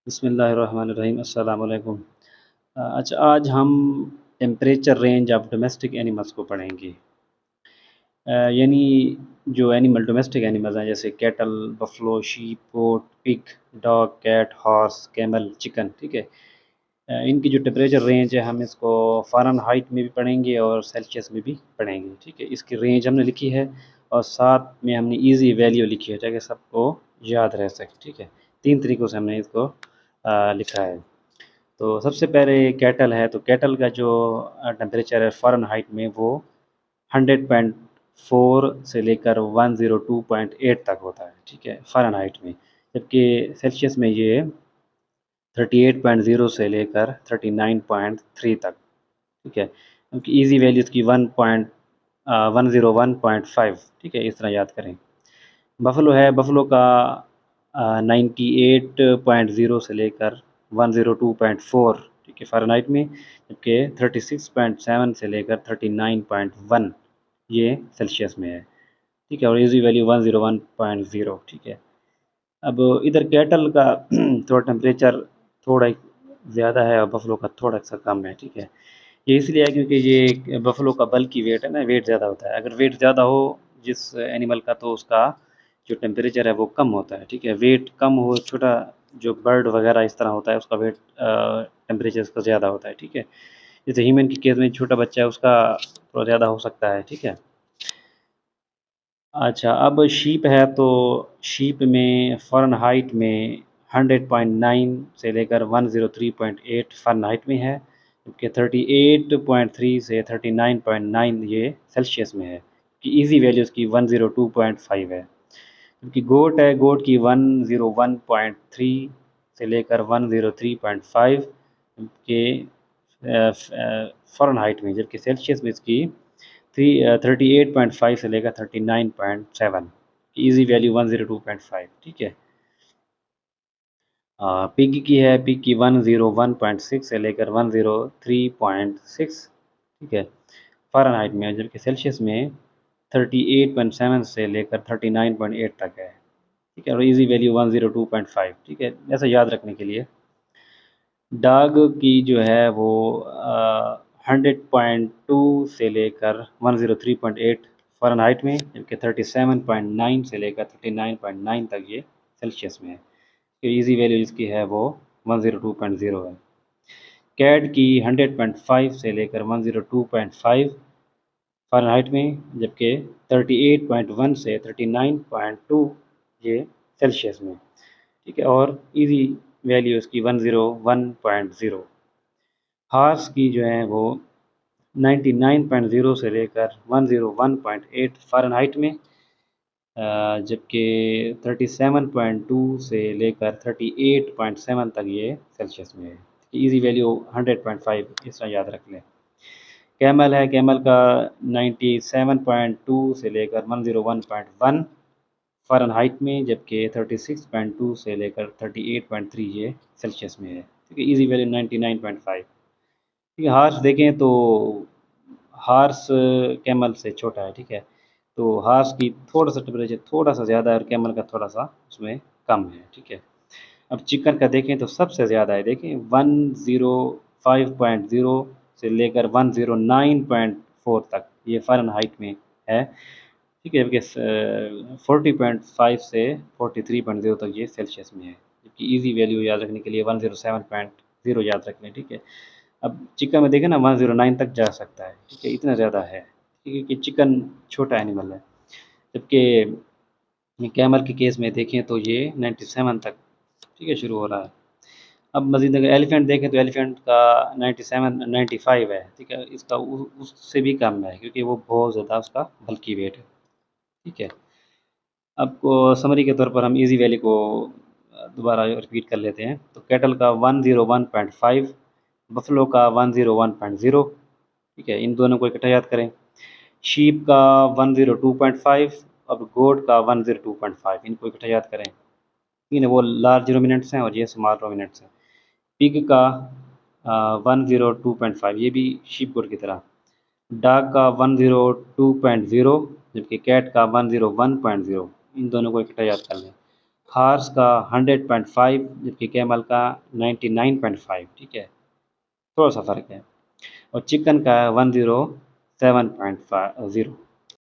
बिस्मिल्लाहिर्रहमानिर्रहीम अस्सलाम वालेकुम। अच्छा आज हम temperature range of domestic animals को पढ़ेंगे। यानी जो डोमेस्टिक एनिमल्स हैं जैसे cattle, buffalo, sheep, goat, pig, dog, cat, horse, camel, chicken, ठीक है। इनकी जो टेम्परेचर रेंज है हम इसको फ़ारेनहाइट में भी पढ़ेंगे और सेल्सियस में भी पढ़ेंगे, ठीक है। इसकी रेंज हमने लिखी है और साथ में हमने ईज़ी वैल्यू लिखी है ताकि सबको याद रह सके, ठीक है। 3 तरीक़ों से हमने इसको लिखा है। तो सबसे पहले कैटल है, तो कैटल का जो टेम्परेचर है फ़ारेनहाइट में वो 100.4 से लेकर 102.8 तक होता है, ठीक है, फ़ारेनहाइट में। जबकि सेल्सियस में ये 38.0 से लेकर 39.3 तक, ठीक है। क्योंकि ईज़ी वैल्यू इसकी 101.5, ठीक है, इस तरह याद करें। बफलो है, बफलो का 98.0 से लेकर 102.4, ठीक है, फ़ारेनहाइट में। जबकि 36.7 से लेकर 39.1 ये सेल्सियस में है, ठीक है, और ईज़ी वैल्यू 101.0, ठीक है। अब इधर कैटल का थोड़ा टेम्परेचर थोड़ा ज़्यादा है और बफलो का थोड़ा सा कम है, ठीक है। ये इसलिए है क्योंकि ये बफलो का बल्कि वेट है ना, वेट ज़्यादा होता है। अगर वेट ज़्यादा हो जिस एनिमल का तो उसका जो टेम्परेचर है वो कम होता है, ठीक है। वेट कम हो, छोटा जो बर्ड वगैरह इस तरह होता है उसका वेट टेम्परेचर उसका ज़्यादा होता है, ठीक है। जैसे ह्यूमन की केस में छोटा बच्चा है उसका थोड़ा ज़्यादा हो सकता है, ठीक है। अच्छा, अब शीप है, तो शीप में फ़ारेनहाइट में 100.9 से लेकर 103.8 फ़ारेनहाइट में है, जबकि 38.3 से 39.9 ये सेल्सियस में है, कि ईज़ी वैल्यू इसकी 102.5 है। जबकि गोट है, गोट की 101.3 से लेकर 103.5 के फ़ारेनहाइट में, जबकि सेल्सियस में इसकी 38.5 से लेकर 39.7, ईज़ी वैल्यू 102.5, ठीक है। पिग की है, पिग की 101.6 से लेकर 103.6, ठीक है, फ़ारेनहाइट में, जबकि सेल्सियस में 38.7 से लेकर 39.8 तक है, ठीक है, और ईज़ी वैल्यू 102.5, ठीक है। ऐसा याद रखने के लिए डॉग की जो है वो 100.2 से लेकर 103.8 फ़ारेनहाइट में, जबकि 37.9 से लेकर 39.9 तक ये सेल्सियस में है। तो ईज़ी वैल्यू इसकी है वो 102.0 है। कैट की 100.5 से लेकर 102.5 फ़ारेनहाइट में, जबकि 38.1 से 39.2 ये सेल्सियस में, ठीक है, और ईज़ी वैल्यू इसकी 101.0। हॉर्स की जो है वो 99.0 से लेकर 101.8 फ़ारेनहाइट में, जबकि 37.2 से लेकर 38.7 तक ये सेल्सियस में है। ईज़ी वैल्यू 100.5 इस तरह याद रख लें। कैमल है, कैमल का 97.2 से लेकर 101.1 फ़ारेनहाइट में, जबकि 36.2 से लेकर 38.3 ये सेल्सियस में है, ठीक है। ईज़ी वैल्यू 99.5, ठीक है। हॉर्स देखें तो हॉर्स कैमल से छोटा है, ठीक है। तो हॉर्स की थोड़ा-सा टेम्परेचर थोड़ा-सा ज़्यादा है और कैमल का थोड़ा-सा उसमें कम है, ठीक है। अब चिकन का देखें तो सबसे ज़्यादा है, देखें 105.0 से लेकर 109.4 तक ये फ़ारेनहाइट में है, ठीक है, जबकि 40.5 से 43.0 तक ये सेल्सियस में है, जबकि ईज़ी वैल्यू याद रखने के लिए 107.0 याद रख लें, ठीक है। अब चिकन में देखें ना 109 तक जा सकता है, ठीक है, इतना ज़्यादा है, ठीक है, कि चिकन छोटा एनिमल है। जबकि कैमल के केस में देखें तो ये 97 तक, ठीक है, शुरू हो रहा है। अब मज़ीद अगर एलिफेंट देखें तो एलिफेंट का 97 95 है, ठीक है, इसका उससे भी कम है क्योंकि वो बहुत ज़्यादा उसका बल्की वेट है, ठीक है। अब समरी के तौर पर हम ईज़ी वैल्यू को दोबारा रिपीट कर लेते हैं। तो कैटल का 101.5, बफलो का 101.0, ठीक है, इन दोनों को इकट्ठा याद करें। शीप का 102.5, अब गोट का 102.5, इनको इकट्ठा याद करें। ठीक है, वो लार्ज रोमिनेंट्स हैं और ये स्मॉल रोमिनेंट्स हैं। पिग का 102.5, ये भी शीप गोट की तरह। डॉग का 102.0, जबकि कैट का 101.0, इन दोनों को इकट्ठा याद कर लें। हार्स का 100.5 जबकि कैमल का 99.5, ठीक है, थोड़ा सा फ़र्क है। और चिकन का 107.0।